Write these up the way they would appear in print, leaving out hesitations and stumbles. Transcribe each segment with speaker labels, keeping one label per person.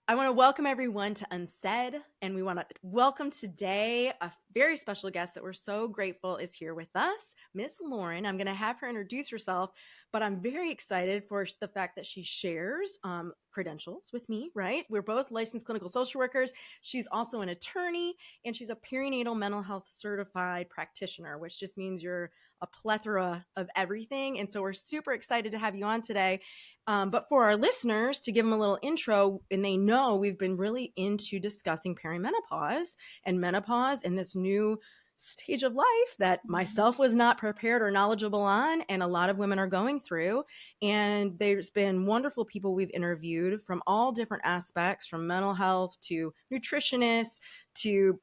Speaker 1: I want to welcome everyone to Unsaid, and we want to welcome today a very special guest that we're so grateful is here with us, Miss Lauren. I'm going to have her introduce herself, but I'm very excited for the fact that she shares credentials with me, right? We're both licensed clinical social workers. She's also an attorney, and she's a perinatal mental health certified practitioner, which just means you're a plethora of everything. And so we're super excited to have you on today. But for our listeners, to give them a little intro, and they know we've been really into discussing perimenopause and menopause and this new stage of life that myself was not prepared or knowledgeable on, and a lot of women are going through. And there's been wonderful people we've interviewed from all different aspects, from mental health to nutritionists to,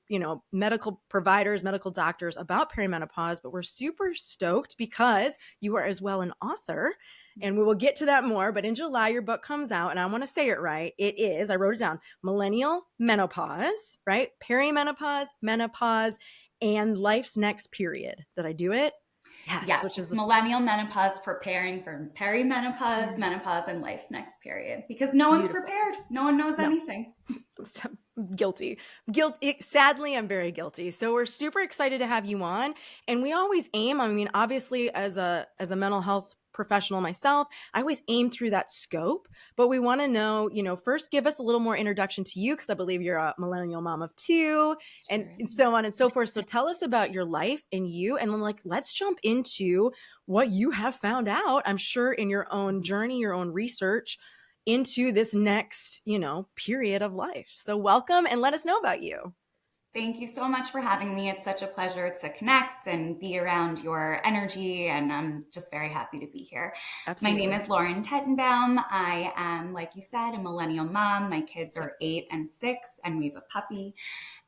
Speaker 1: medical providers, medical doctors about perimenopause. But we're super stoked because you are as well an author. And we will get to that more. But in July, your book comes out, and I want to say it right. It is, I wrote it down, Millennial Menopause, right? Perimenopause, menopause, and life's next period. Did I do it?
Speaker 2: Yes,
Speaker 1: Which
Speaker 2: it's
Speaker 1: is
Speaker 2: millennial menopause, preparing for perimenopause, menopause, and life's next period. Because no one's
Speaker 1: beautiful.
Speaker 2: prepared. No one knows
Speaker 1: No,
Speaker 2: anything.
Speaker 1: I'm so guilty. Sadly, I'm very guilty. So we're super excited to have you on. And we always aim, obviously as a mental health professional myself, I always aim through that scope, but we want to know, first give us a little more introduction to you, because I believe you're a millennial mom of two and so on and so forth. So tell us about your life and you, and then let's jump into what you have found out, I'm sure in your own journey, your own research into this next, period of life. So welcome, and let us know about you.
Speaker 2: Thank you so much for having me. It's such a pleasure to connect and be around your energy, and I'm just very happy to be here. My name
Speaker 1: Absolutely.
Speaker 2: is Lauren Tetenbaum. I am, like you said, a millennial mom. My kids
Speaker 1: Yep.
Speaker 2: are 8 and 6, and we have a puppy.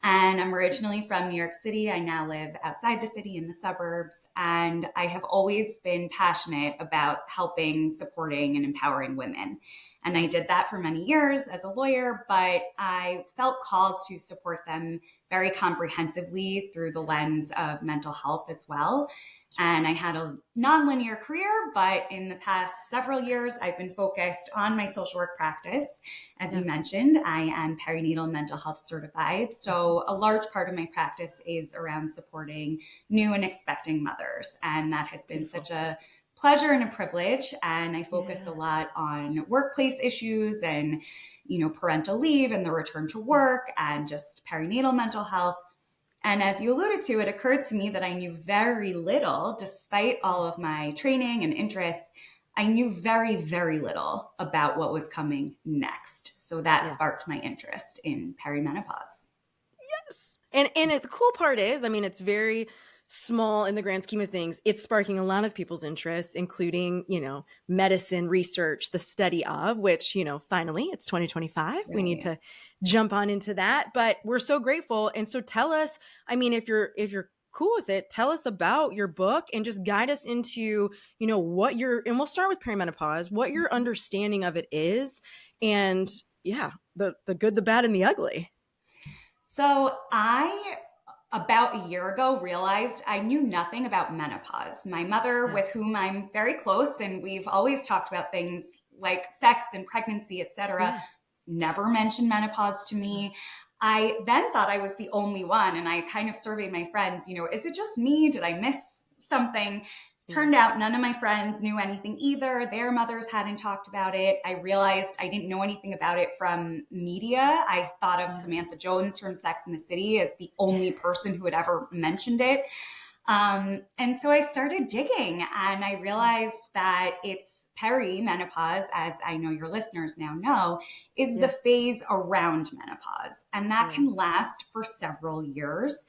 Speaker 2: And I'm originally from New York City. I now live outside the city in the suburbs. And I have always been passionate about helping, supporting, and empowering women. And I did that for many years as a lawyer, but I felt called to support them very comprehensively through the lens of mental health as well. And I had a nonlinear career, but in the past several years, I've been focused on my social work practice. As you mentioned, I am perinatal mental health certified. So a large part of my practice is around supporting new and expecting mothers. And that has been such a pleasure and a privilege. And I focus a lot on workplace issues and, parental leave and the return to work and just perinatal mental health. And as you alluded to, it occurred to me that I knew very little, despite all of my training and interests. I knew very, very little about what was coming next. So that sparked my interest in perimenopause.
Speaker 1: Yes. And the cool part is, it's very small in the grand scheme of things. It's sparking a lot of people's interests, including, medicine research, the study of which, finally it's 2025. Right. We need to jump on into that, but we're so grateful. And so tell us, if you're cool with it, tell us about your book and just guide us into, what and we'll start with perimenopause, what your understanding of it is. And the good, the bad, and the ugly.
Speaker 2: So I, about a year ago, realized I knew nothing about menopause. My mother, with whom I'm very close, and we've always talked about things like sex and pregnancy, etc., never mentioned menopause to me. I then thought I was the only one, and I kind of surveyed my friends, is it just me? Did I miss something? Turned out none of my friends knew anything either. Their mothers hadn't talked about it. I realized I didn't know anything about it from media. I thought of Samantha Jones from Sex and the City as the only person who had ever mentioned it. And so I started digging, and I realized that it's perimenopause, as I know your listeners now know, is the phase around menopause. And that can last for several years.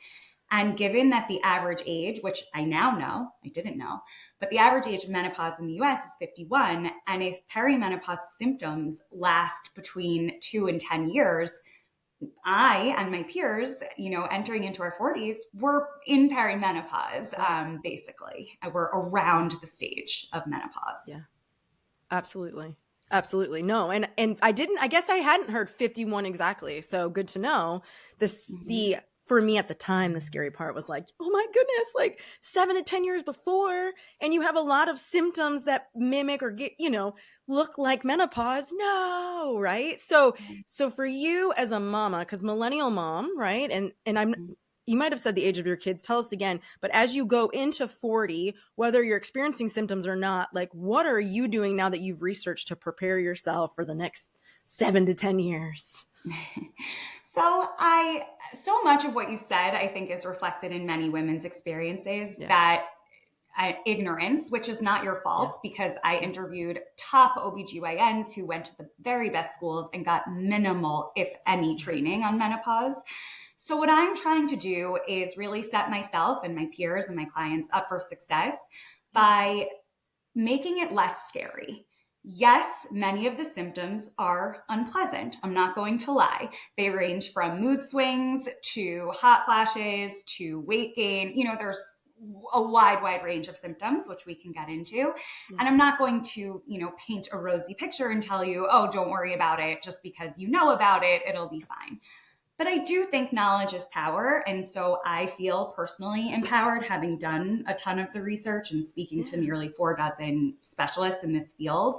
Speaker 2: And given that the average age, which I now know, I didn't know, but the average age of menopause in the US is 51. And if perimenopause symptoms last between 2 and 10 years, I and my peers, entering into our 40s, were in perimenopause, basically. We're around the stage of menopause.
Speaker 1: Yeah, absolutely. Absolutely. No. And I guess I hadn't heard 51 exactly. So good to know this, the for me at the time, the scary part was like, oh my goodness, like 7 to 10 years before, and you have a lot of symptoms that mimic or get, look like menopause. No, right? So for you as a mama, because millennial mom, right? And I'm you might have said the age of your kids, tell us again, but as you go into 40, whether you're experiencing symptoms or not, like what are you doing now that you've researched to prepare yourself for the next 7 to 10 years?
Speaker 2: So much of what you said, I think, is reflected in many women's experiences,
Speaker 1: Yeah.
Speaker 2: that ignorance, which is not your fault, because I interviewed top OBGYNs who went to the very best schools and got minimal, if any, training on menopause. So what I'm trying to do is really set myself and my peers and my clients up for success by making it less scary. Yes, many of the symptoms are unpleasant. I'm not going to lie. They range from mood swings to hot flashes to weight gain. There's a wide range of symptoms, which we can get into. And I'm not going to, paint a rosy picture and tell you, oh, don't worry about it. Just because you know about it, it'll be fine. But I do think knowledge is power. And so I feel personally empowered, having done a ton of the research and speaking to nearly 4 dozen specialists in this field.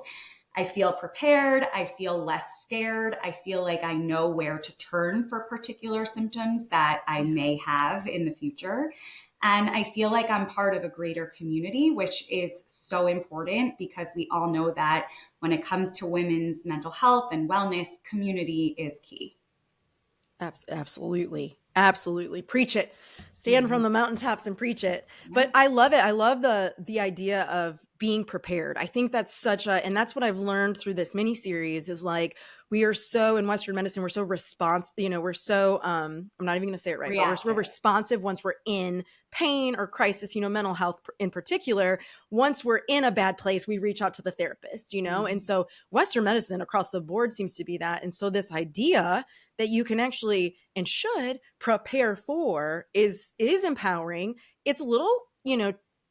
Speaker 2: I feel prepared. I feel less scared. I feel like I know where to turn for particular symptoms that I may have in the future. And I feel like I'm part of a greater community, which is so important, because we all know that when it comes to women's mental health and wellness, community is key.
Speaker 1: Absolutely. Absolutely. Preach it. Stand from the mountaintops and preach it. But I love it. I love the idea of being prepared. I think that's and that's what I've learned through this mini series is like, we are so in Western medicine, we're so we're so, I'm not even going to say it right, but we're responsive once we're in pain or crisis, mental health in particular. Once we're in a bad place, we reach out to the therapist, and so Western medicine across the board seems to be that. And so this idea that you can actually and should prepare for is empowering. It's a little,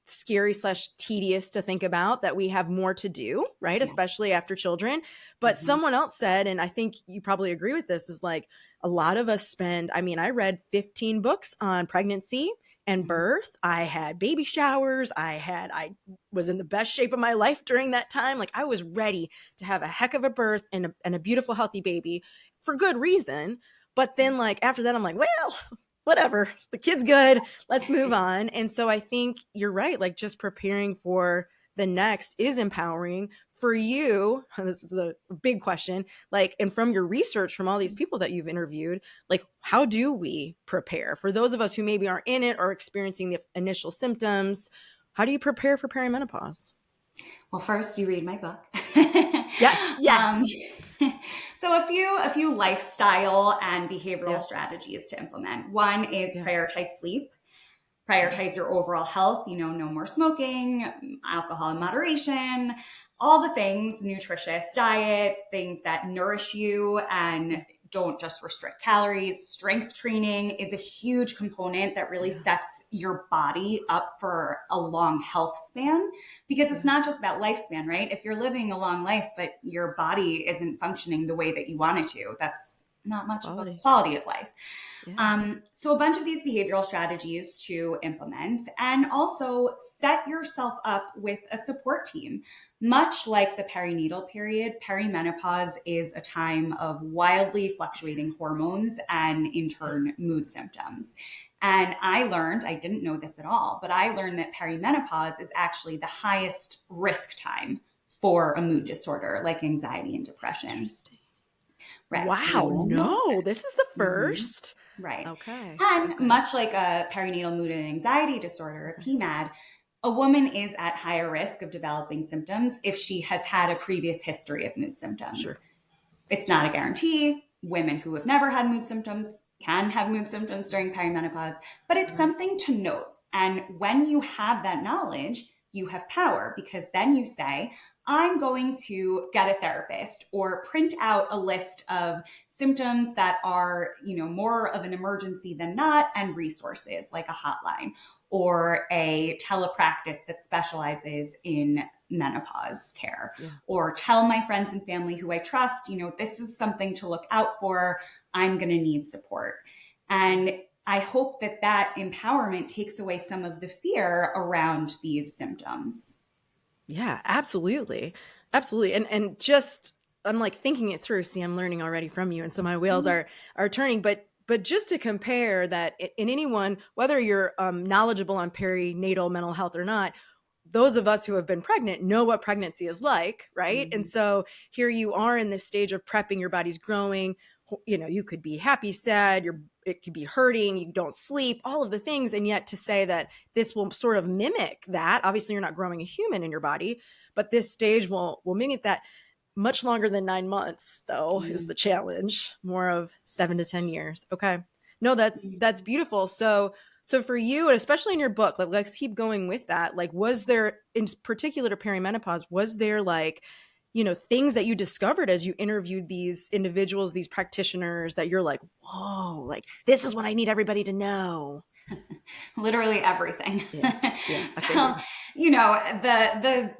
Speaker 1: scary / tedious to think about that we have more to do, right? Yeah. Especially after children. But someone else said, and I think you probably agree with this, is like a lot of us I read 15 books on pregnancy and birth. I had baby showers. I was in the best shape of my life during that time. Like I was ready to have a heck of a birth and a beautiful, healthy baby for good reason. But then like after that, I'm like, well, whatever, the kid's good, let's move on. And so I think you're right. Like just preparing for the next is empowering for you. This is a big question. Like, and from your research, from all these people that you've interviewed, like, how do we prepare for those of us who maybe aren't in it or experiencing the initial symptoms? How do you prepare for perimenopause?
Speaker 2: Well, first you read my book.
Speaker 1: Yes.
Speaker 2: So a few lifestyle and behavioral strategies to implement. One is prioritize sleep, prioritize your overall health, no more smoking, alcohol in moderation, all the things, nutritious diet, things that nourish you and don't just restrict calories. Strength training is a huge component that really sets your body up for a long health span, because it's not just about lifespan, right? If you're living a long life, but your body isn't functioning the way that you want it to, that's not much of a quality of life. So a bunch of these behavioral strategies to implement, and also set yourself up with a support team. Much like the perinatal period, perimenopause is a time of wildly fluctuating hormones and in turn mood symptoms. And I didn't know this at all, but I learned that perimenopause is actually the highest risk time for a mood disorder like anxiety and depression.
Speaker 1: Right. Wow, no, this is the first.
Speaker 2: Right.
Speaker 1: Okay.
Speaker 2: And much like a perinatal mood and anxiety disorder, a PMAD, a woman is at higher risk of developing symptoms if she has had a previous history of mood symptoms.
Speaker 1: Sure.
Speaker 2: It's not a guarantee. Women who have never had mood symptoms can have mood symptoms during perimenopause, but it's something to note. And when you have that knowledge, you have power, because then you say, I'm going to get a therapist or print out a list of symptoms that are, more of an emergency than not, and resources like a hotline or a telepractice that specializes in menopause care, or tell my friends and family who I trust, this is something to look out for. I'm going to need support. And I hope that that empowerment takes away some of the fear around these symptoms.
Speaker 1: Yeah, absolutely. Absolutely. And just I'm like thinking it through. See, I'm learning already from you. And so my wheels are turning. But just to compare that in anyone, whether you're knowledgeable on perinatal mental health or not, those of us who have been pregnant know what pregnancy is like, right? And
Speaker 2: Mm-hmm.
Speaker 1: so here you are in this stage of prepping, your body's growing. You know, you could be happy, sad, it could be hurting, you don't sleep, all of the things. And yet to say that this will sort of mimic that, obviously you're not growing a human in your body, but this stage will mimic that. Much longer than 9 months, though, is the challenge. More of 7 to 10 years. Okay. No, that's beautiful. So for you, and especially in your book, like let's keep going with that. Like, was there in particular to perimenopause, was there like, things that you discovered as you interviewed these individuals, these practitioners that you're like, whoa, like this is what I need everybody to know?
Speaker 2: Literally everything.
Speaker 1: Yeah. Yeah. I
Speaker 2: So,
Speaker 1: figured.
Speaker 2: the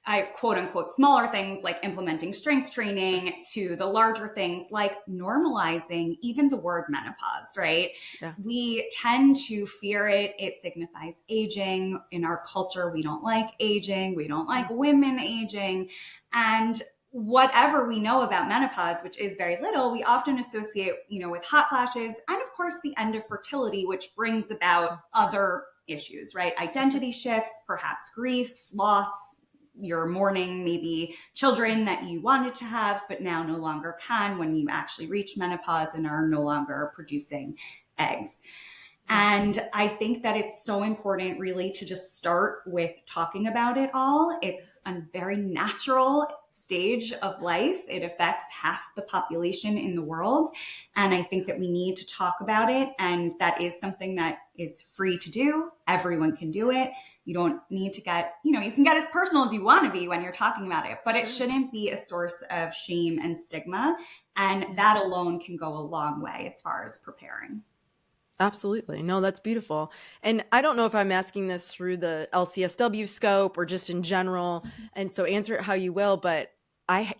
Speaker 2: I quote unquote smaller things like implementing strength
Speaker 1: Sure.
Speaker 2: training to the larger things like normalizing even the word menopause, right?
Speaker 1: Yeah.
Speaker 2: We tend to fear it. It signifies aging. In our culture, we don't like aging. We don't like women aging. And whatever we know about menopause, which is very little, we often associate, with hot flashes and of course the end of fertility, which brings about other issues, right? Identity shifts, perhaps grief, loss, you're mourning maybe children that you wanted to have, but now no longer can when you actually reach menopause and are no longer producing eggs.
Speaker 1: Yeah.
Speaker 2: And I think that it's so important really to just start with talking about it all. It's a very natural stage of life. It affects half the population in the world. And I think that we need to talk about it. And that is something that is free to do. Everyone can do it. You don't need to get, you can get as personal as you want to be when you're talking about it, but it shouldn't be a source of shame and stigma. And that alone can go a long way as far as preparing.
Speaker 1: Absolutely. No, that's beautiful. And I don't know if I'm asking this through the LCSW scope or just in general. And so answer it how you will. But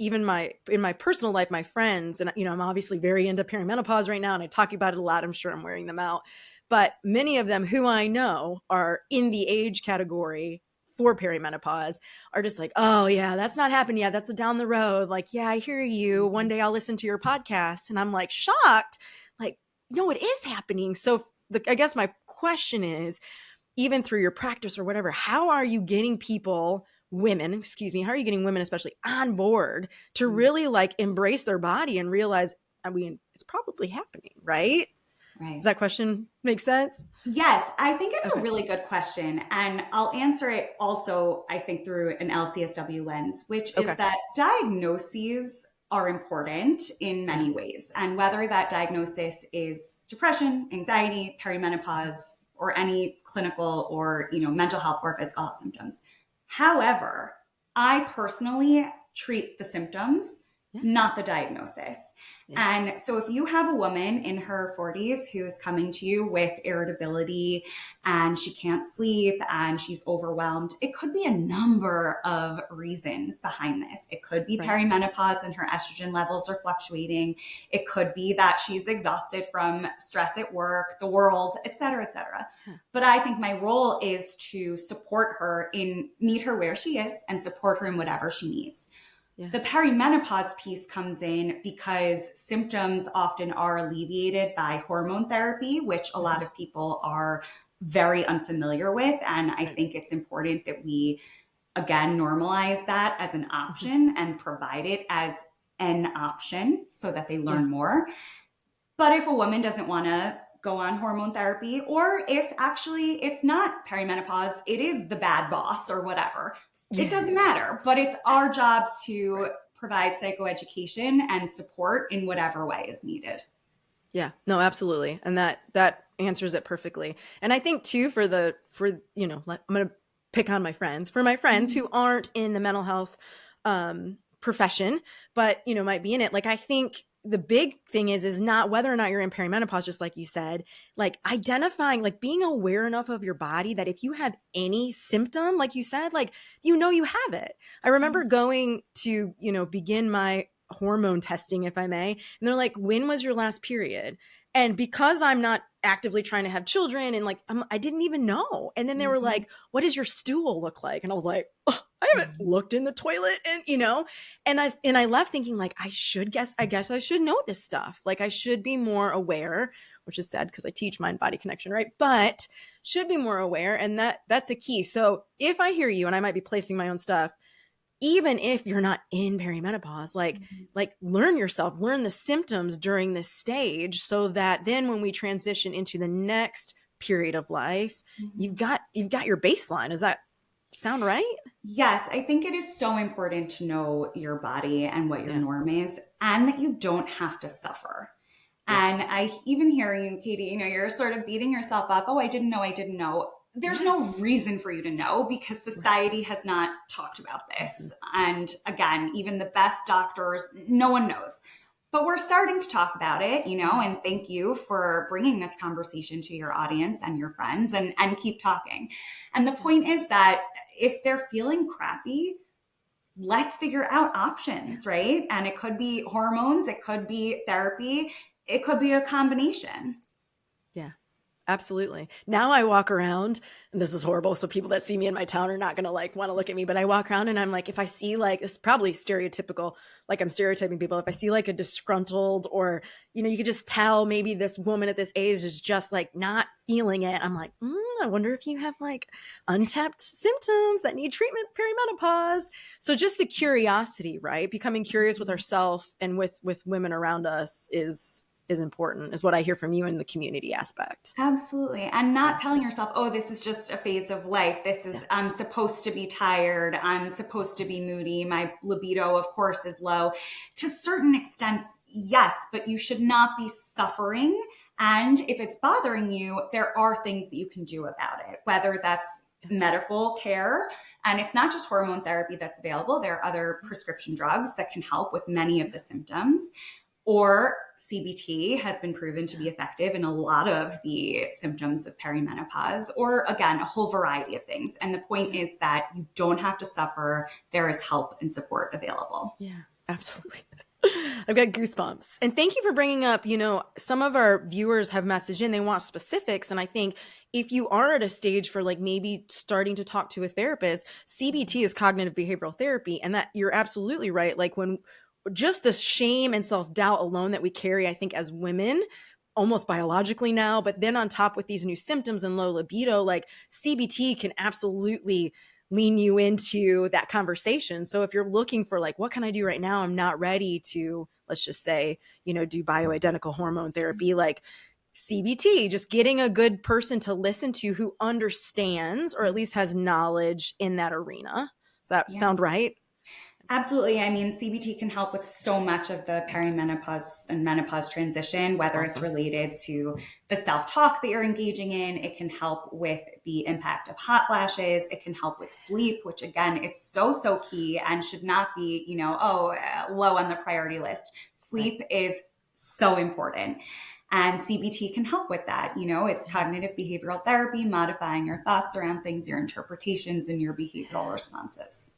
Speaker 1: even in my personal life, my friends, and, I'm obviously very into perimenopause right now and I talk about it a lot. I'm sure I'm wearing them out. But many of them who I know are in the age category for perimenopause are just like, oh, yeah, that's not happened yet. That's a down the road. Like, yeah, I hear you. One day I'll listen to your podcast. And I'm like shocked. Like, no, it is happening. So I guess my question is, even through your practice or whatever, how are you getting how are you getting women especially on board to really like embrace their body and realize, I mean, it's probably happening, right? Does
Speaker 2: Right.
Speaker 1: that question make sense?
Speaker 2: Yes, I think it's a
Speaker 1: Okay.
Speaker 2: really good question. And I'll answer it also, I think, through an LCSW lens, which is
Speaker 1: Okay.
Speaker 2: that diagnoses are important in
Speaker 1: Yeah.
Speaker 2: many ways. And whether that diagnosis is depression, anxiety, perimenopause, or any clinical or mental health or physical health symptoms. However, I personally treat the symptoms,
Speaker 1: Yeah.
Speaker 2: not the diagnosis.
Speaker 1: Yeah.
Speaker 2: And so if you have a woman in her 40s who is coming to you with irritability and she can't sleep and she's overwhelmed, it could be a number of reasons behind this. It could be
Speaker 1: Right.
Speaker 2: perimenopause and her estrogen levels are fluctuating. It could be that she's exhausted from stress at work, the world, et cetera, et cetera.
Speaker 1: Huh.
Speaker 2: But I think my role is to support her meet her where she is and support her in whatever she needs.
Speaker 1: Yeah.
Speaker 2: The perimenopause piece comes in because symptoms often are alleviated by hormone therapy, which a lot of people are very unfamiliar with. And I
Speaker 1: Right.
Speaker 2: think it's important that we, again, normalize that as an option and provide it as an option so that they
Speaker 1: Yeah.
Speaker 2: learn more. But if a woman doesn't want to go on hormone therapy, or if actually it's not perimenopause, it is the bad boss or whatever, it
Speaker 1: Yeah.
Speaker 2: doesn't matter. But it's our job to
Speaker 1: Right.
Speaker 2: provide psychoeducation and support in whatever way is needed.
Speaker 1: Yeah, no, absolutely. And that answers it perfectly. And I think too, I'm going to pick on my friends, for my friends who aren't in the mental health profession, but, might be in it. Like, I think the big thing is not whether or not you're in perimenopause, just like you said, like identifying, like being aware enough of your body that if you have any symptom, like you said, like, you have it. I remember going to, begin my hormone testing, if I may. And they're like, when was your last period? And because I'm not actively trying to have children and like, I didn't even know. And then they were like, what does your stool look like? And I was like, oh, I haven't looked in the toilet and, and I left thinking like, I guess I should know this stuff. Like I should be more aware, which is sad because I teach mind body connection, right? But should be more aware. And that's a key. So if I hear you, and I might be placing my own stuff, even if you're not in perimenopause, like learn the symptoms during this stage so that then when we transition into the next period of life, you've got your baseline. Does that sound right?
Speaker 2: Yes, I think it is so important to know your body and what your norm is, and that you don't have to suffer. Yes. And I even hear you, Katie, you're sort of beating yourself up. Oh, I didn't know. There's no reason for you to know because society has not talked about this. And again, even the best doctors, no one knows. But we're starting to talk about it, and thank you for bringing this conversation to your audience and your friends and keep talking. And the point is that if they're feeling crappy, let's figure out options, right? And it could be hormones, it could be therapy, it could be a combination.
Speaker 1: Yeah. Absolutely. Now I walk around, and this is horrible. So people that see me in my town are not going to like want to look at me, but I walk around and I'm like, if I see like, it's probably stereotypical, like I'm stereotyping people. If I see like a disgruntled or, you could just tell maybe this woman at this age is just like not feeling it. I'm like, I wonder if you have like untapped symptoms that need treatment perimenopause. So just the curiosity, right? Becoming curious with ourselves and with women around us is important, is what I hear from you in the community aspect.
Speaker 2: Absolutely. And not telling yourself, oh, this is just a phase of life. This is, I'm supposed to be tired. I'm supposed to be moody. My libido, of course, is low. To certain extents, yes, but you should not be suffering. And if it's bothering you, there are things that you can do about it, whether that's medical care. And it's not just hormone therapy that's available. There are other prescription drugs that can help with many of the symptoms. Or CBT has been proven to be effective in a lot of the symptoms of perimenopause, or again, a whole variety of things. And the point is that you don't have to suffer. There is help and support available.
Speaker 1: Yeah, absolutely. I've got goosebumps. And thank you for bringing up, some of our viewers have messaged in, they want specifics. And I think if you are at a stage for like maybe starting to talk to a therapist, CBT is cognitive behavioral therapy. And that you're absolutely right. Like when just the shame and self-doubt alone that we carry, I think, as women, almost biologically now, but then on top with these new symptoms and low libido, like CBT can absolutely lean you into that conversation. So if you're looking for like, what can I do right now? I'm not ready to, let's just say, do bioidentical hormone therapy, like CBT, just getting a good person to listen to who understands or at least has knowledge in that arena. Does that sound right?
Speaker 2: Absolutely. I mean, CBT can help with so much of the perimenopause and menopause transition, whether it's related to the self-talk that you're engaging in. It can help with the impact of hot flashes. It can help with sleep, which again is so, so key and should not be, low on the priority list. Sleep is so important. And CBT can help with that. It's cognitive behavioral therapy, modifying your thoughts around things, your interpretations, and your behavioral responses.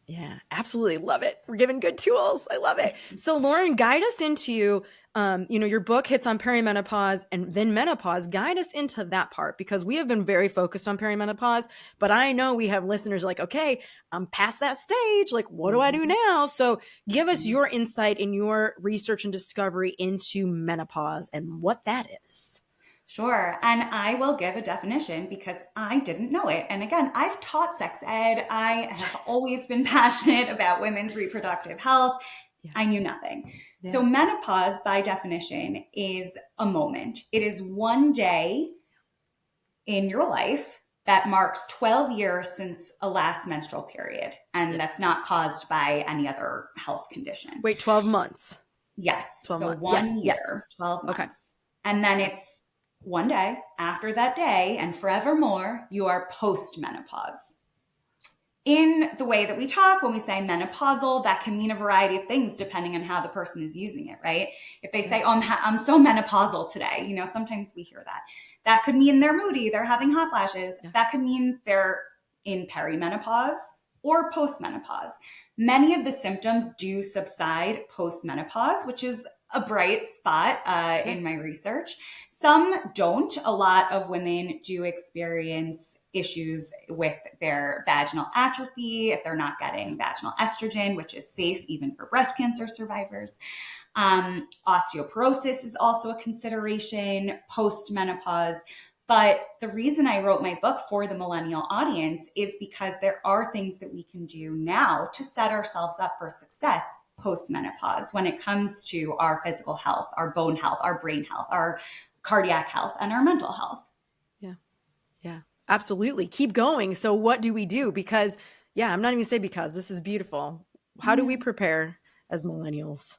Speaker 1: Yeah, absolutely. Love it. We're giving good tools. I love it. So Lauren, guide us into, your book hits on perimenopause and then menopause. Guide us into that part because we have been very focused on perimenopause, but I know we have listeners like, okay, I'm past that stage. Like, what do I do now? So give us your insight in your research and discovery into menopause and what that is.
Speaker 2: Sure. And I will give a definition because I didn't know it. And again, I've taught sex ed. I have always been passionate about women's reproductive health. Yeah. I knew nothing. Yeah. So menopause, by definition, is a moment. It is one day in your life that marks 12 years since a last menstrual period. And that's not caused by any other health condition.
Speaker 1: Wait, 12 months?
Speaker 2: Yes.
Speaker 1: 12
Speaker 2: so
Speaker 1: months.
Speaker 2: 1 year, 12 months. Okay. And then it's one day after that day and forevermore, you are post-menopause. In the way that we talk, when we say menopausal, that can mean a variety of things depending on how the person is using it, right? If they say, oh, I'm so menopausal today, sometimes we hear that. That could mean they're moody, they're having hot flashes. Yeah. That could mean they're in perimenopause, or postmenopause. Many of the symptoms do subside postmenopause, which is a bright spot in my research. Some don't. A lot of women do experience issues with their vaginal atrophy if they're not getting vaginal estrogen, which is safe even for breast cancer survivors. Osteoporosis is also a consideration post-menopause. But the reason I wrote my book for the millennial audience is because there are things that we can do now to set ourselves up for success post-menopause when it comes to our physical health, our bone health, our brain health, our cardiac health, and our mental health.
Speaker 1: Yeah. Yeah. Absolutely. Keep going. So what do we do? Because I'm not even gonna say because this is beautiful. How do we prepare as millennials?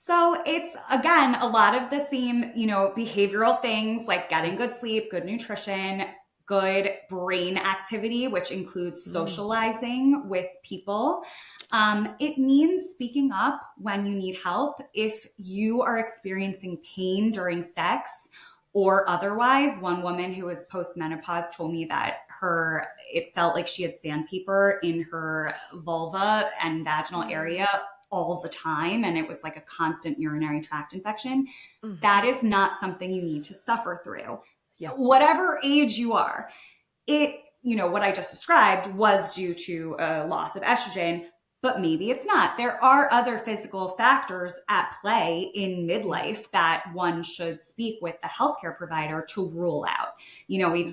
Speaker 2: So it's, again, a lot of the same, behavioral things like getting good sleep, good nutrition, good brain activity, which includes socializing with people. It means speaking up when you need help. If you are experiencing pain during sex or otherwise, one woman who was postmenopause told me that it felt like she had sandpaper in her vulva and vaginal area all the time, and it was like a constant urinary tract infection. That is not something you need to suffer through. Whatever age you are, what I just described was due to a loss of estrogen, but maybe it's not. There are other physical factors at play in midlife that one should speak with a healthcare provider to rule out.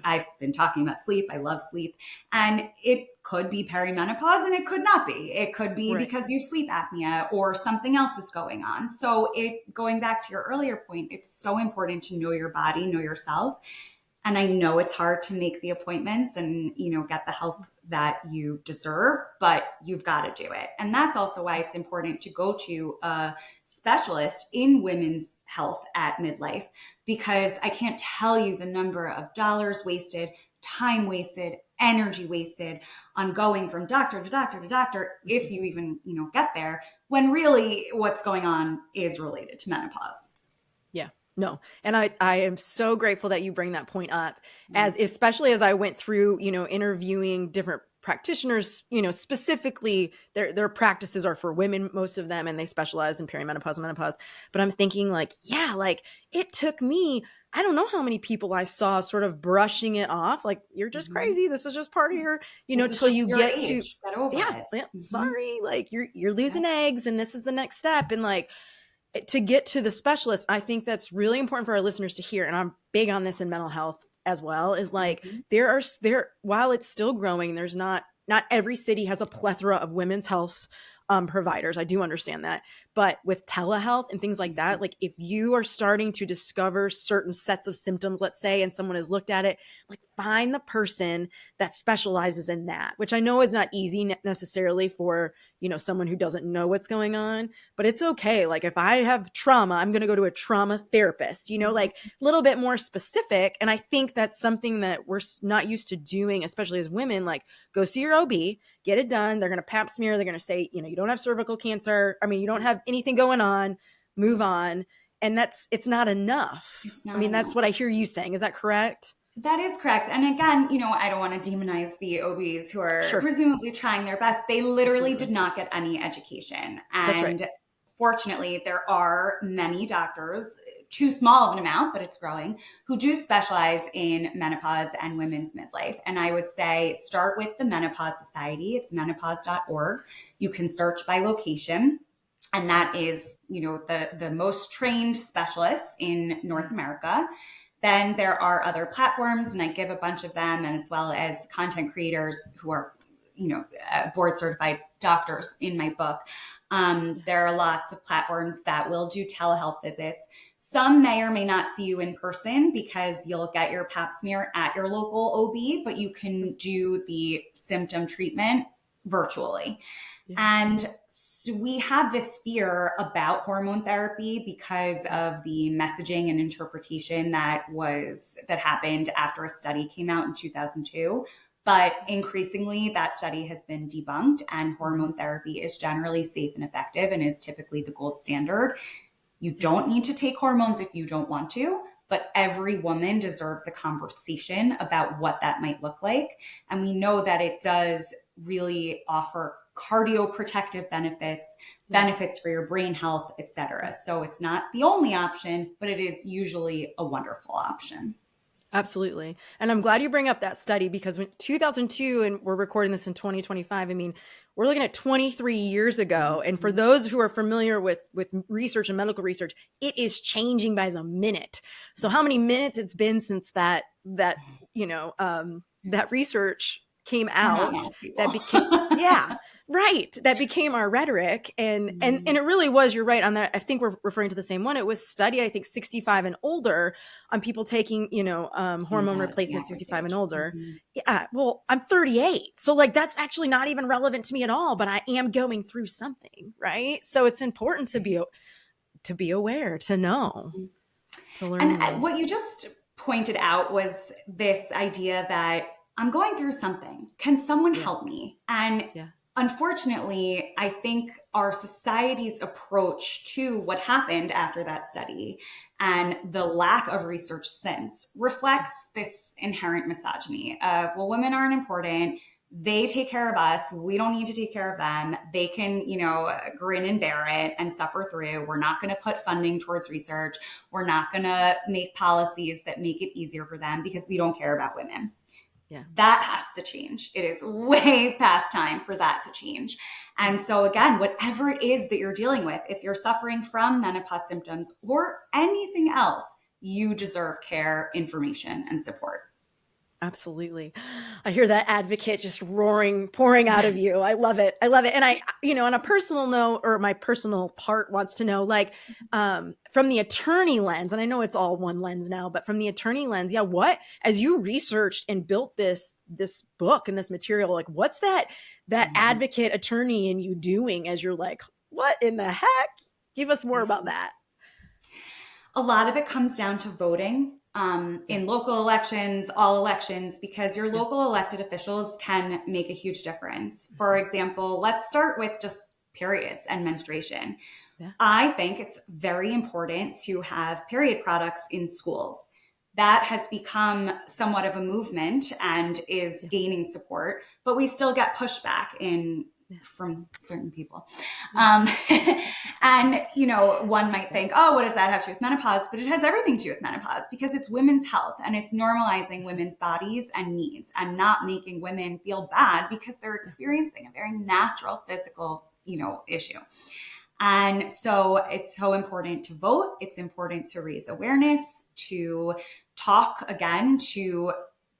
Speaker 2: I've been talking about sleep. I love sleep. And it could be perimenopause and it could not be. It could be because you have sleep apnea or something else is going on. So going back to your earlier point, it's so important to know your body, know yourself. And I know it's hard to make the appointments and, get the help that you deserve, but you've got to do it. And that's also why it's important to go to a specialist in women's health at midlife, because I can't tell you the number of dollars wasted, time wasted, energy wasted on going from doctor to doctor to doctor, if you even, get there, when really what's going on is related to menopause.
Speaker 1: Yeah. No. And I am so grateful that you bring that point up, especially as I went through, interviewing different practitioners, specifically their practices are for women, most of them, and they specialize in perimenopause and menopause. But I'm thinking it took me, I don't know how many people I saw sort of brushing it off. Like, you're just crazy. This is just part of your, till you get to,
Speaker 2: get over it.
Speaker 1: Sorry. Like you're losing eggs and this is the next step. And to get to the specialist, I think that's really important for our listeners to hear. And I'm big on this in mental health as well, is while it's still growing, there's not every city has a plethora of women's health providers. I do understand that. But with telehealth and things like that, if you are starting to discover certain sets of symptoms, let's say, and someone has looked at it, find the person that specializes in that, which I know is not easy necessarily for, someone who doesn't know what's going on, but it's okay. If I have trauma, I'm going to go to a trauma therapist, a little bit more specific. And I think that's something that we're not used to doing, especially as women. Go see your OB, get it done. They're going to pap smear. They're going to say, you don't have cervical cancer. I mean, you don't have anything going on, move on. And it's not enough. That's what I hear you saying. Is that correct?
Speaker 2: That is correct. And again, I don't want to demonize the OBs who are presumably trying their best. They literally did not get any education. And fortunately, there are many doctors, too small of an amount, but it's growing, who do specialize in menopause and women's midlife. And I would say start with the Menopause Society. It's menopause.org. You can search by location. And that is, the most trained specialists in North America. Then there are other platforms, and I give a bunch of them, and as well as content creators who are, board certified doctors in my book. There are lots of platforms that will do telehealth visits. Some may or may not see you in person because you'll get your pap smear at your local OB, but you can do the symptom treatment virtually. Yeah. And so we have this fear about hormone therapy because of the messaging and interpretation that happened after a study came out in 2002. But increasingly, that study has been debunked, and hormone therapy is generally safe and effective and is typically the gold standard. You don't need to take hormones if you don't want to, but every woman deserves a conversation about what that might look like. And we know that it does really offer cardioprotective benefits, benefits for your brain health, etc. So it's not the only option, but it is usually a wonderful option.
Speaker 1: Absolutely. And I'm glad you bring up that study, because when 2002, and we're recording this in 2025, I mean, we're looking at 23 years ago. And for those who are familiar with research and medical research, it is changing by the minute. So how many minutes it's been since that research came
Speaker 2: We're not
Speaker 1: out,
Speaker 2: normal people.
Speaker 1: that became, yeah, right, that became our rhetoric. And it really was, you're right on that. I think we're referring to the same one. It was studied, I think, 65 and older, on people taking, hormone
Speaker 2: That was the
Speaker 1: replacement,
Speaker 2: average
Speaker 1: 65 and
Speaker 2: age.
Speaker 1: older. Yeah. Well, I'm 38. So like, that's actually not even relevant to me at all, but I am going through something. Right. So it's important to be aware, to know, to learn
Speaker 2: And
Speaker 1: more.
Speaker 2: what you just pointed out was this idea that I'm going through something. Can someone
Speaker 1: Yeah.
Speaker 2: help me? And
Speaker 1: Yeah.
Speaker 2: unfortunately, I think our society's approach to what happened after that study and the lack of research since reflects this inherent misogyny of, well, women aren't important. They take care of us. We don't need to take care of them. They can, grin and bear it and suffer through. We're not going to put funding towards research. We're not going to make policies that make it easier for them because we don't care about women.
Speaker 1: Yeah.
Speaker 2: That has to change. It is way past time for that to change. And so again, whatever it is that you're dealing with, if you're suffering from menopause symptoms or anything else, you deserve care, information, and support.
Speaker 1: Absolutely. I hear that advocate just roaring, pouring out of you. I love it. I love it. And I, on a personal note, or my personal part wants to know, like, from the attorney lens, and I know it's all one lens now, but from the attorney lens, yeah, as you researched and built this book and this material, like, what's that advocate attorney in you doing as you're like, what in the heck? Give us more about that.
Speaker 2: A lot of it comes down to voting in local elections, all elections, because your local elected officials can make a huge difference. For example, let's start with just periods and menstruation. Yeah. I think it's very important to have period products in schools. That has become somewhat of a movement and is gaining support, but we still get pushback from certain people. And, one might think, oh, what does that have to do with menopause? But it has everything to do with menopause because it's women's health and it's normalizing women's bodies and needs and not making women feel bad because they're experiencing a very natural physical, issue. And so it's so important to vote. It's important to raise awareness, to talk again to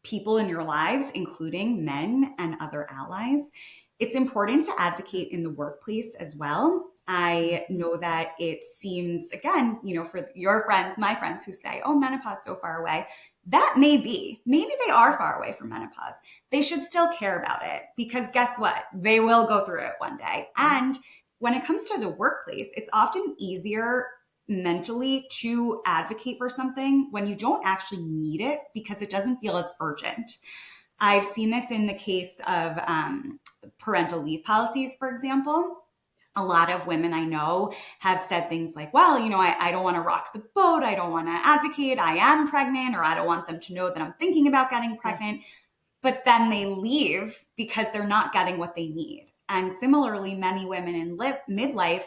Speaker 2: people in your lives, including men and other allies. It's important to advocate in the workplace as well. I know that it seems, again, for your friends, my friends who say, oh, menopause is so far away. That maybe they are far away from menopause. They should still care about it because guess what? They will go through it one day. And when it comes to the workplace, it's often easier mentally to advocate for something when you don't actually need it because it doesn't feel as urgent. I've seen this in the case of parental leave policies, for example. A lot of women I know have said things like, well, I don't want to rock the boat. I don't want to advocate. I am pregnant, or I don't want them to know that I'm thinking about getting pregnant. But then they leave because they're not getting what they need. And similarly, many women in midlife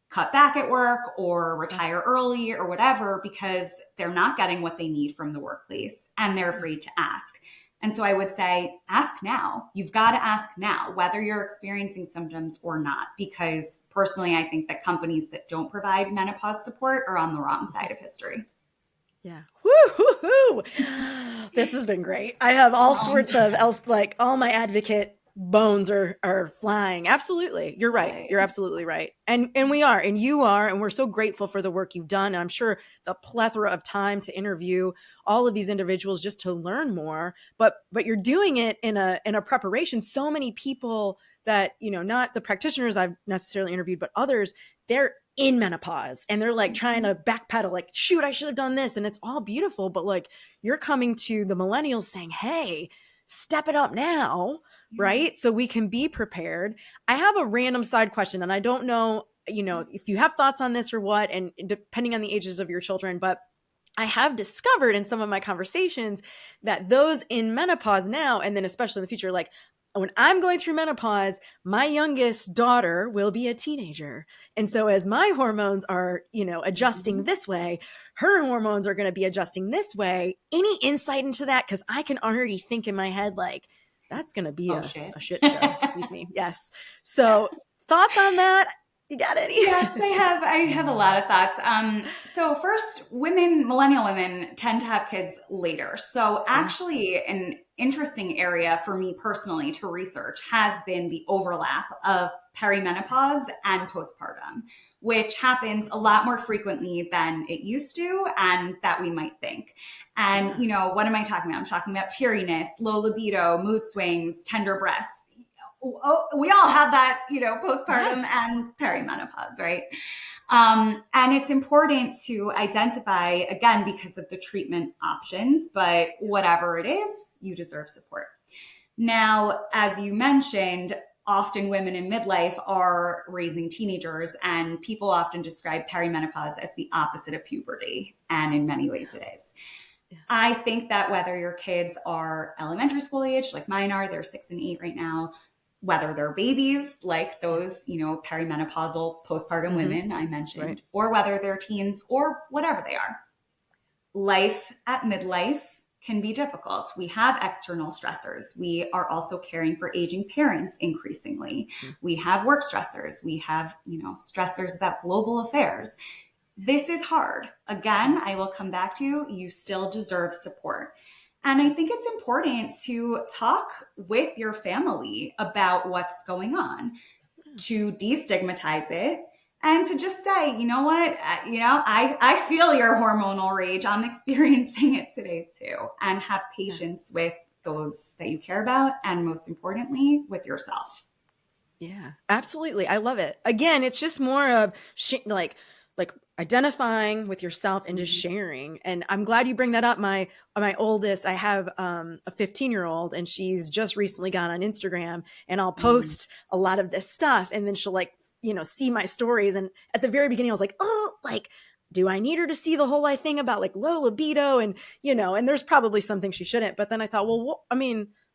Speaker 2: cut back at work or retire early or whatever because they're not getting what they need from the workplace and they're afraid to ask. And so I would say, ask now. You've got to ask now, whether you're experiencing symptoms or not, because personally, I think that companies that don't provide menopause support are on the wrong side of history.
Speaker 1: Yeah. Woo-hoo-hoo. This has been great. I have all sorts of all my advocate bones are flying. Absolutely. You're right. You're absolutely right. And we are, and you are, and we're so grateful for the work you've done. And I'm sure the plethora of time to interview all of these individuals just to learn more, but you're doing it in a preparation. So many people that, not the practitioners I've necessarily interviewed, but others, they're in menopause and they're like trying to backpedal, like, shoot, I should have done this. And it's all beautiful, but like you're coming to the millennials saying, hey, step it up now. Right? So we can be prepared. I have a random side question, and I don't know, if you have thoughts on this or what, and depending on the ages of your children, but I have discovered in some of my conversations that those in menopause now, and then especially in the future, like when I'm going through menopause, my youngest daughter will be a teenager. And so as my hormones are, adjusting this way, her hormones are going to be adjusting this way. Any insight into that? Because I can already think in my head, like, that's going to be
Speaker 2: Oh,
Speaker 1: a
Speaker 2: shit.
Speaker 1: shit show. Excuse me. Yes. So thoughts on that? You got any?
Speaker 2: Yes, I have a lot of thoughts. So first, millennial women tend to have kids later. So actually an interesting area for me personally to research has been the overlap of perimenopause and postpartum, which happens a lot more frequently than it used to and that we might think. And, what am I talking about? I'm talking about teariness, low libido, mood swings, tender breasts. We all have that, postpartum and perimenopause, right? And it's important to identify, again, because of the treatment options, but whatever it is, you deserve support. Now, as you mentioned, often women in midlife are raising teenagers, and people often describe perimenopause as the opposite of puberty. And in many ways it is. Yeah. I think that whether your kids are elementary school age, like mine are, they're 6 and 8 right now, whether they're babies, like those, perimenopausal postpartum women I mentioned, or whether they're teens or whatever they are. Life at midlife can be difficult. We have external stressors. We are also caring for aging parents increasingly. We have work stressors. We have, stressors about global affairs. This is hard. Again, I will come back to you still deserve support. And I think it's important to talk with your family about what's going on, to destigmatize it, and to just say, you know what, I feel your hormonal rage. I'm experiencing it today too. And have patience with those that you care about, and most importantly, with yourself.
Speaker 1: Yeah, absolutely. I love it. Again, it's just more of like identifying with yourself and just sharing. And I'm glad you bring that up. My oldest, I have a 15-year-old, and she's just recently gone on Instagram, and I'll post a lot of this stuff, and then she'll see my stories. And at the very beginning I was like, oh, like, do I need her to see the whole thing about like low libido and and there's probably something she shouldn't. But then I thought, well,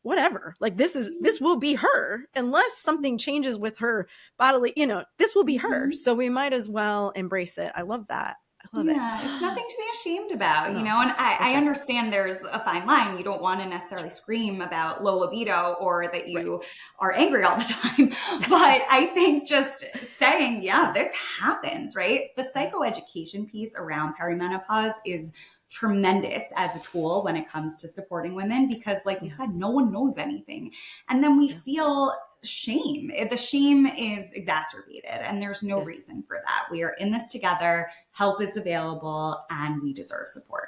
Speaker 1: whatever, like this will be her unless something changes with her bodily, this will be her. So we might as well embrace it. I love that. I love it.
Speaker 2: It's nothing to be ashamed about, and I understand there's a fine line. You don't want to necessarily scream about low libido or that you are angry all the time. But I think just saying, yeah, this happens, right? The psychoeducation piece around perimenopause is tremendous as a tool when it comes to supporting women, because like you said, no one knows anything. And then we feel shame. The shame is exacerbated, and there's no reason for that. We are in this together. Help is available, and we deserve support.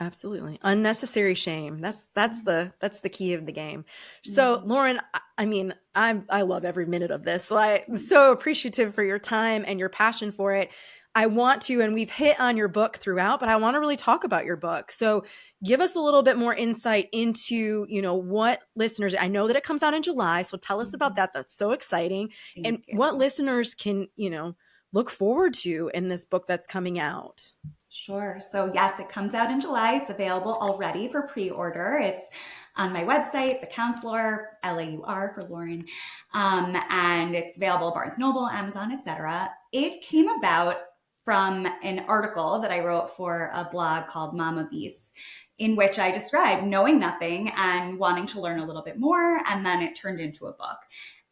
Speaker 1: Absolutely. Unnecessary shame. That's the key of the game. So Lauren, I love every minute of this. So I'm so appreciative for your time and your passion for it. I want to, and we've hit on your book throughout, but I want to really talk about your book. So give us a little bit more insight into, what listeners, I know that it comes out in July. So tell us about that. That's so exciting.
Speaker 2: Thank you.
Speaker 1: What listeners can, look forward to in this book that's coming out.
Speaker 2: Sure. So yes, it comes out in July. It's available already for pre-order. It's on my website, The Counselor, LAUR for Lauren. And it's available at Barnes & Noble, Amazon, etc. It came about from an article that I wrote for a blog called Mama Beasts, in which I described knowing nothing and wanting to learn a little bit more. And then it turned into a book.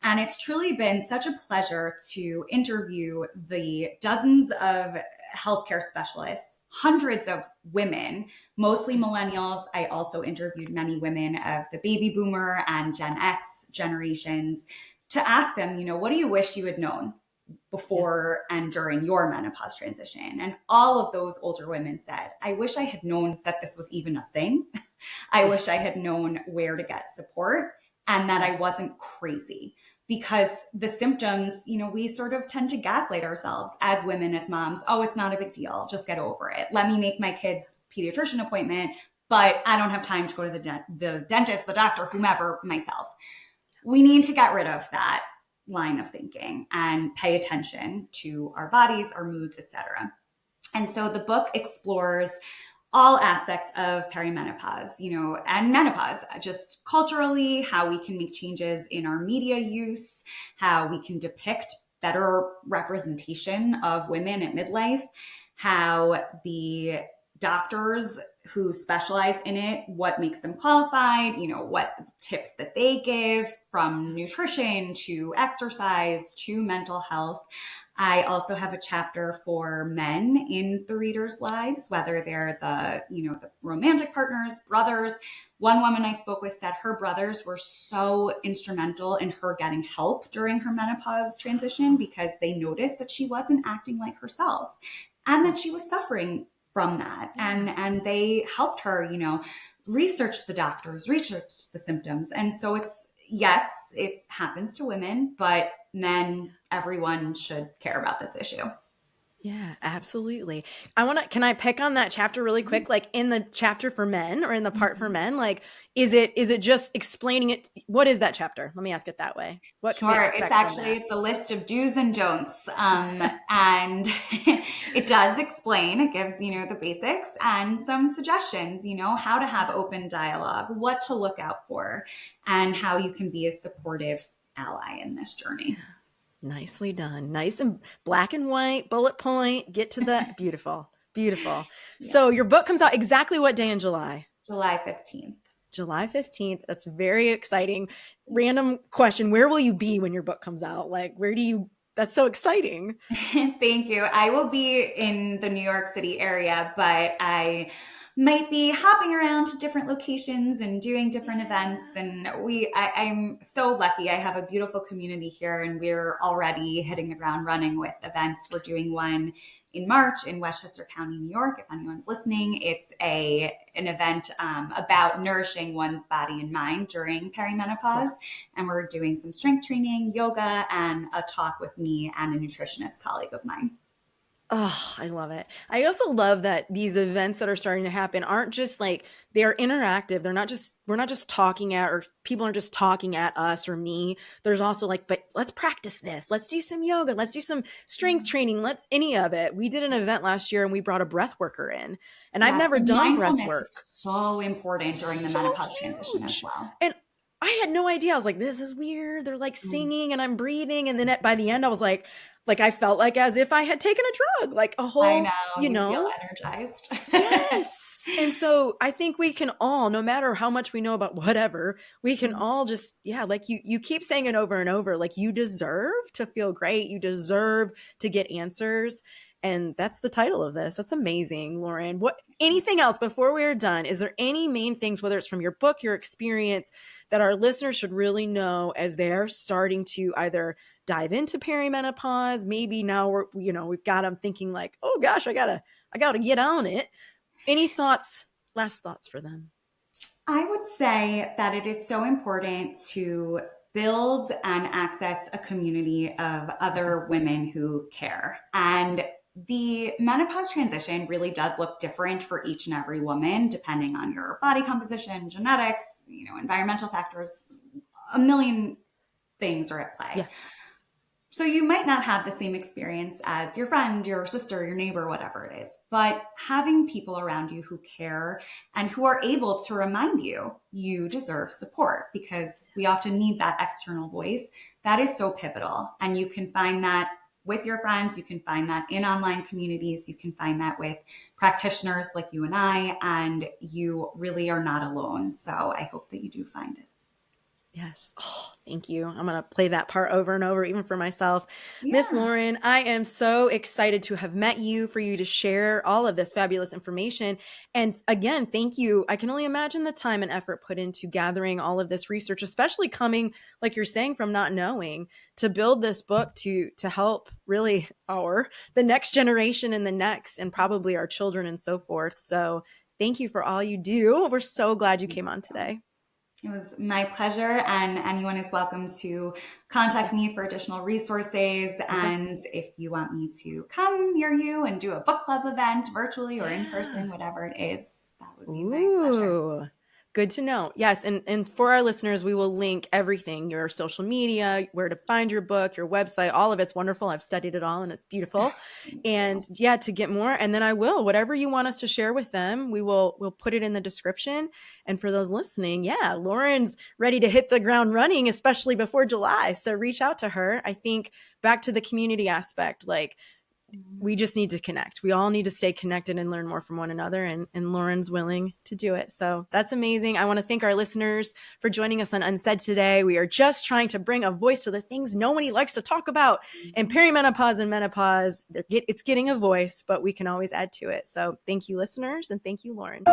Speaker 2: And it's truly been such a pleasure to interview the dozens of healthcare specialists, hundreds of women, mostly millennials. I also interviewed many women of the baby boomer and Gen X generations to ask them, what do you wish you had known before and during your menopause transition? And all of those older women said, I wish I had known that this was even a thing. I wish I had known where to get support and that I wasn't crazy. Because the symptoms, we sort of tend to gaslight ourselves as women, as moms. Oh, it's not a big deal. Just get over it. Let me make my kid's pediatrician appointment, but I don't have time to go to the dentist, the doctor, whomever, myself. We need to get rid of that line of thinking and pay attention to our bodies, our moods, etc. And so the book explores all aspects of perimenopause, and menopause, just culturally, how we can make changes in our media use, how we can depict better representation of women at midlife, how the doctors who specialize in it, what makes them qualified, what tips that they give, from nutrition to exercise to mental health. I also have a chapter for men in the readers' lives, whether they're the romantic partners, brothers. One woman I spoke with said her brothers were so instrumental in her getting help during her menopause transition because they noticed that she wasn't acting like herself and that she was suffering from that. And they helped her, research the doctors, research the symptoms. And so yes, it happens to women, but men, everyone should care about this issue.
Speaker 1: Yeah, absolutely. Can I pick on that chapter really quick? Like in the chapter for men or in the part for men, like, is it just explaining it? What is that chapter? Let me ask it that way. What can we
Speaker 2: Sure.
Speaker 1: expect from that?
Speaker 2: It's a list of do's and don'ts. And it does explain, it gives, the basics and some suggestions, how to have open dialogue, what to look out for, and how you can be a supportive ally in this journey.
Speaker 1: Nicely done. Nice and black and white, bullet point, get to the beautiful, beautiful.
Speaker 2: Yeah.
Speaker 1: So your book comes out exactly what day in July?
Speaker 2: July 15th.
Speaker 1: July 15th. That's very exciting. Random question. Where will you be when your book comes out? Like, that's so exciting.
Speaker 2: Thank you. I will be in the New York City area, but I might be hopping around to different locations and doing different events. And I'm so lucky. I have a beautiful community here, and we're already hitting the ground running with events. We're doing one in March in Westchester County, New York. If anyone's listening, it's an event about nourishing one's body and mind during perimenopause. And we're doing some strength training, yoga, and a talk with me and a nutritionist colleague of mine.
Speaker 1: Oh, I love it. I also love that these events that are starting to happen aren't just like, they're interactive. We're not just talking at, or people aren't just talking at us or me. There's also like, but let's practice this. Let's do some yoga. Let's do some strength training. Let's any of it. We did an event last year and we brought a breath worker in, and I've never done breath work.
Speaker 2: Is so important during the menopause transition as well.
Speaker 1: And I had no idea. I was like, this is weird. They're like singing and I'm breathing. And then by the end, I was like I felt like as if I had taken a drug, like a whole,
Speaker 2: I know, you feel energized.
Speaker 1: Yes. And so I think we can all, no matter how much we know about whatever, we can all just, like you keep saying it over and over, like you deserve to feel great. You deserve to get answers. And that's the title of this. That's amazing, Lauren. Anything else before we're done? Is there any main things, whether it's from your book, your experience, that our listeners should really know as they're starting to either dive into perimenopause? Maybe now we've got them thinking like, oh gosh, I gotta get on it. Any last thoughts for them?
Speaker 2: I would say that it is so important to build and access a community of other women who care. And the menopause transition really does look different for each and every woman, depending on your body composition, genetics, environmental factors. A million things are at play.
Speaker 1: Yeah.
Speaker 2: So you might not have the same experience as your friend, your sister, your neighbor, whatever it is, but having people around you who care and who are able to remind you deserve support, because we often need that external voice. That is so pivotal. And you can find that with your friends. You can find that in online communities. You can find that with practitioners like you and I, and you really are not alone. So I hope that you do find it.
Speaker 1: Yes. Oh, thank you. I'm going to play that part over and over, even for myself. Miss Lauren, I am so excited to have met you, for you to share all of this fabulous information. And again, thank you. I can only imagine the time and effort put into gathering all of this research, especially coming, like you're saying, from not knowing, to build this book to help really the next generation and the next, and probably our children and so forth. So thank you for all you do. We're so glad you came on today.
Speaker 2: It was my pleasure, and anyone is welcome to contact me for additional resources. Okay. And if you want me to come near you and do a book club event virtually or in person, whatever it is, that would be my pleasure.
Speaker 1: Good to know. Yes. And for our listeners, we will link everything, your social media, where to find your book, your website, all of it's wonderful. I've studied it all and it's beautiful. And yeah, to get more. And then I will, whatever you want us to share with them, we'll put it in the description. And for those listening, yeah, Lauren's ready to hit the ground running, especially before July. So reach out to her. I think back to the community aspect, like, we just need to connect. We all need to stay connected and learn more from one another. And Lauren's willing to do it. So that's amazing. I want to thank our listeners for joining us on Unsaid today. We are just trying to bring a voice to the things nobody likes to talk about. And perimenopause and menopause, it's getting a voice, but we can always add to it. So thank you, listeners. And thank you, Lauren.